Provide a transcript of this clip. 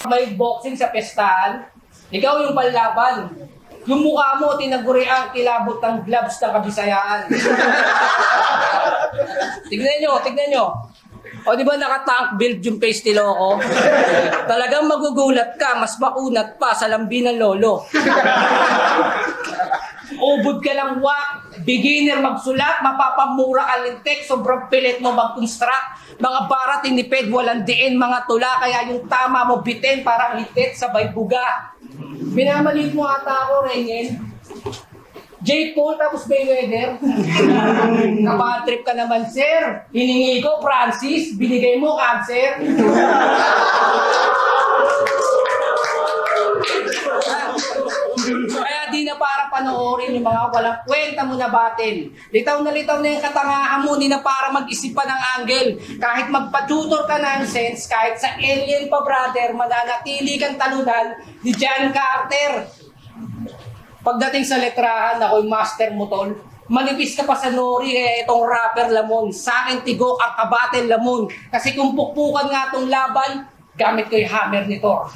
May boxing sa pestahan, ikaw yung panlaban. Yung mukha mo, tinaguri ang kilabot ng gloves ng Kabisayaan. Tignan nyo. O di ba naka-tank build yung face ni Loco? Talagang magugulat ka, mas makunat pa sa lambi ng lolo. Ubod ka lang wak, beginner magsulat, mapapamura ka lintek, sobrang pilit mo mag-construct. Mga bara tinipid, walang diin, mga tula, kaya yung tama mo bitin, parang hitit, sabay buga. Minamalit mo ata ako, Rengen. Jake Paul tapos Mayweather. Kapag trip ka naman, sir. Hiningi ko, Francis, binigay mo, cancer. Kaya di na para panoorin yung mga walang kwenta mo na batin. Litaw na yung katangahan mo, di na para mag-isipan ng angle. Kahit magpa-tutor ka ng sense, kahit sa alien pa brother, mananatili kang talunan ni John Carter. Pagdating sa letrahan, ako'y master mo tol. Manipis ka pa sa nori, itong rapper lamon. Sa akin tigok ang kabatel lamon. Kasi kung pukpukan nga itong laban, gamit ko yung hammer ni Thor.